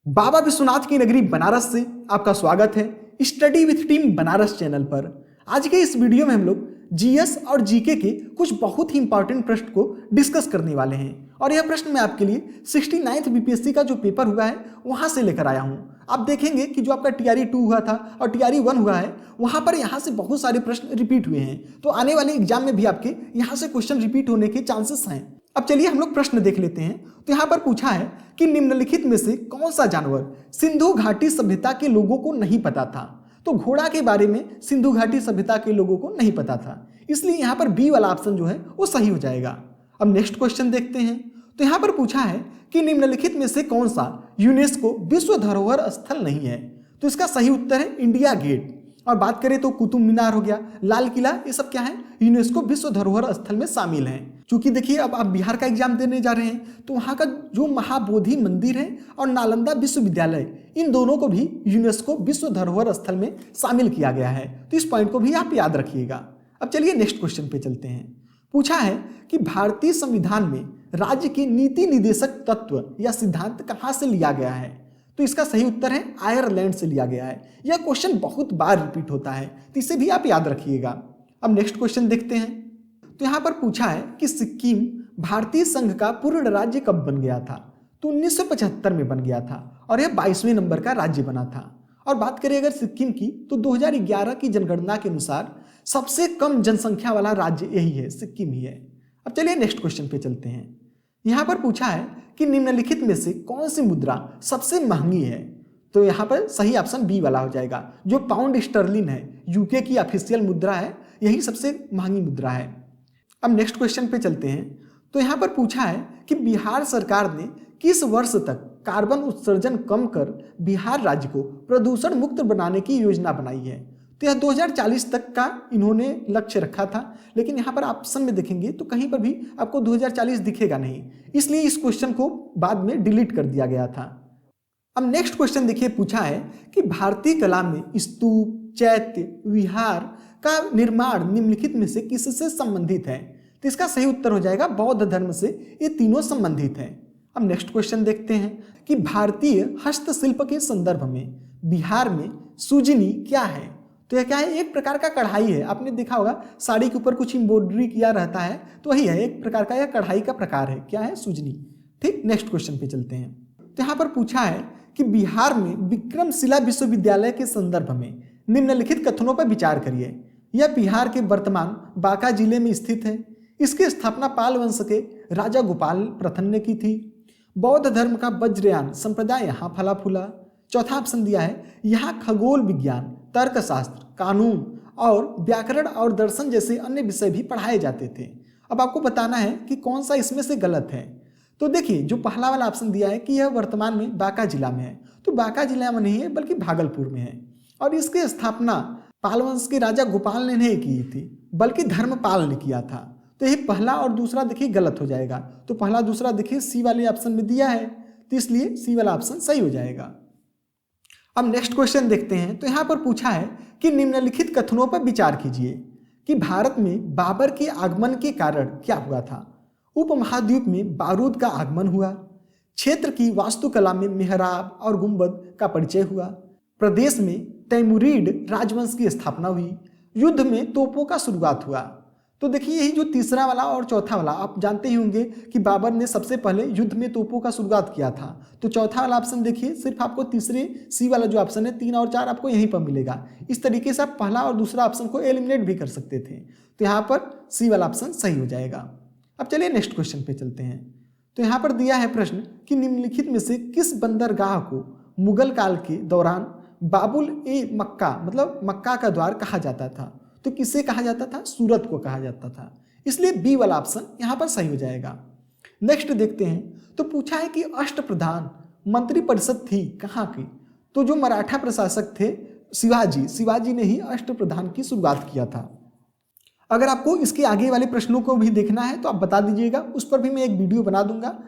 बाबा विश्वनाथ की नगरी बनारस से आपका स्वागत है study with team Banaras channel पर। आज के इस वीडियो में हम लोग जीएस और जीके के कुछ बहुत ही इंपॉर्टेंट प्रश्न को डिस्कस करने वाले हैं और यह प्रश्न मैं आपके लिए 69th बीपीएससी का जो पेपर हुआ है वहां से लेकर आया हूं। आप देखेंगे कि जो आपका टीआरई 2 हुआ था और टीआरई 1 हुआ है वहां पर यहां से बहुत सारे प्रश्न रिपीट हुए हैं, तो आने वाले एग्जाम में भी आपके यहां से क्वेश्चन रिपीट होने के चांसेस हैं। अब चलिए हम लोग प्रश्न देख लेते हैं। तो यहाँ पर पूछा है कि निम्नलिखित में से कौन सा जानवर सिंधु घाटी सभ्यता के लोगों को नहीं पता था। तो घोड़ा के बारे में सिंधु घाटी सभ्यता के लोगों को नहीं पता था, इसलिए यहाँ पर बी वाला ऑप्शन जो है वो सही हो जाएगा। अब नेक्स्ट क्वेश्चन देखते हैं। तो यहाँ पर पूछा है कि निम्नलिखित में से कौन सा यूनेस्को विश्व धरोहर स्थल नहीं है। तो इसका सही उत्तर है इंडिया गेट। और बात करें तो कुतुब मीनार हो गया, लाल किला, ये सब क्या है यूनेस्को विश्व धरोहर स्थल में शामिल हैं। क्योंकि देखिए अब आप बिहार का एग्जाम देने जा रहे हैं तो वहाँ का जो महाबोधि मंदिर है और नालंदा विश्वविद्यालय, इन दोनों को भी यूनेस्को विश्व धरोहर स्थल में शामिल किया गया है। तो इस पॉइंट को भी आप याद रखिएगा। अब चलिए नेक्स्ट क्वेश्चन पे चलते हैं। पूछा है कि भारतीय संविधान में राज्य के नीति निदेशक तत्व या सिद्धांत कहाँ से लिया गया है। तो इसका सही उत्तर है आयरलैंड से लिया गया है। यह क्वेश्चन बहुत बार रिपीट होता है तो इसे भी आप याद रखिएगा। अब नेक्स्ट क्वेश्चन देखते हैं। तो यहाँ पर पूछा है कि सिक्किम भारतीय संघ का पूर्ण राज्य कब बन गया था। तो 1975 में बन गया था और यह 22वें नंबर का राज्य बना था। और बात करें अगर सिक्किम की तो 2011 की जनगणना के अनुसार सबसे कम जनसंख्या वाला राज्य यही है, सिक्किम ही है। अब चलिए नेक्स्ट क्वेश्चन पे चलते हैं। यहाँ पर पूछा है कि निम्नलिखित में से कौन सी मुद्रा सबसे महंगी है। तो यहाँ पर सही ऑप्शन बी वाला हो जाएगा। जो पाउंड स्टर्लिन है, यूके की ऑफिशियल मुद्रा है, यही सबसे महंगी मुद्रा है। अब नेक्स्ट क्वेश्चन पे चलते हैं। तो यहाँ पर पूछा है कि बिहार सरकार ने किस वर्ष तक कार्बन उत्सर्जन कम कर बिहार राज्य को प्रदूषण मुक्त बनाने की योजना बनाई है। तो यह 2040 तक का इन्होंने लक्ष्य रखा था, लेकिन यहाँ पर ऑप्शन में देखेंगे तो कहीं पर भी आपको 2040 दिखेगा नहीं, इसलिए इस क्वेश्चन को बाद में डिलीट कर दिया गया था। अब नेक्स्ट क्वेश्चन देखिए, पूछा है कि भारतीय कला में स्तूप, चैत्य, विहार का निर्माण निम्नलिखित में से किससे संबंधित है। तो इसका सही उत्तर हो जाएगा बौद्ध धर्म से, ये तीनों संबंधित हैं। अब नेक्स्ट क्वेश्चन देखते हैं कि भारतीय हस्तशिल्प के संदर्भ में बिहार में सुजनी क्या है। तो यह क्या है, एक प्रकार का कढ़ाई है। आपने देखा होगा साड़ी के ऊपर कुछ एम्ब्रॉयडरी किया रहता है, तो वही है, एक प्रकार का यह कढ़ाई का प्रकार है। क्या है, सुजनी। ठीक, नेक्स्ट क्वेश्चन पे चलते हैं। तो यहाँ पर पूछा है कि बिहार में विक्रमशिला विश्वविद्यालय के संदर्भ में निम्नलिखित कथनों पर विचार करिए। यह बिहार के वर्तमान बांका जिले में स्थित है। इसकी स्थापना पाल वंश के राजा गोपाल प्रथम ने की थी। बौद्ध धर्म का वज्रयान संप्रदाय यहाँ फला फूला। चौथा ऑप्शन दिया है यहाँ खगोल विज्ञान, तर्कशास्त्र, कानून और व्याकरण और दर्शन जैसे अन्य विषय भी पढ़ाए जाते थे। अब आपको बताना है कि कौन सा इसमें से गलत है। तो देखिए जो पहला वाला ऑप्शन दिया है कि यह वर्तमान में बांका जिला में है, तो बांका जिला में नहीं है बल्कि भागलपुर में है। और इसकी स्थापना पाल वंश के राजा गोपाल ने नहीं की थी बल्कि धर्मपाल ने किया था। तो यही पहला और दूसरा देखिए गलत हो जाएगा। तो पहला दूसरा देखिए सी वाले ऑप्शन में दिया है, तो इसलिए सी वाला ऑप्शन सही हो जाएगा। अब नेक्स्ट क्वेश्चन देखते हैं। तो यहाँ पर पूछा है कि निम्नलिखित कथनों पर विचार कीजिए कि भारत में बाबर के आगमन के कारण क्या हुआ था। उपमहाद्वीप में बारूद का आगमन हुआ, क्षेत्र की वास्तुकला में मेहराब और गुंबद का परिचय हुआ, प्रदेश में तैमुरीड राजवंश की स्थापना हुई, युद्ध में तोपों का शुरुआत हुआ। तो देखिए यही जो तीसरा वाला और चौथा वाला, आप जानते ही होंगे कि बाबर ने सबसे पहले युद्ध में तोपों का शुरुआत किया था। तो चौथा वाला ऑप्शन देखिए सिर्फ आपको तीसरे सी वाला जो ऑप्शन है 3 और 4 आपको यहीं पर मिलेगा। इस तरीके से आप पहला और दूसरा ऑप्शन को एलिमिनेट भी कर सकते थे। तो यहाँ पर सी वाला ऑप्शन सही हो जाएगा। अब चलिए नेक्स्ट क्वेश्चन पे चलते हैं। तो यहाँ पर दिया है प्रश्न कि निम्नलिखित में से किस बंदरगाह को मुगल काल के दौरान बाबुल ए मक्का मतलब मक्का का द्वार कहा जाता था। तो किसे कहा जाता था, सूरत को कहा जाता था, इसलिए बी वाला ऑप्शन यहाँ पर सही हो जाएगा। नेक्स्ट देखते हैं। तो पूछा है कि अष्टप्रधान मंत्री परिषद थी कहाँ की। तो जो मराठा प्रशासक थे शिवाजी ने ही अष्टप्रधान की शुरुआत किया था। अगर आपको इसके आगे वाले प्रश्नों को भी देखना है तो आप बता दीजिएगा, उस पर भी मैं एक वीडियो बना दूंगा।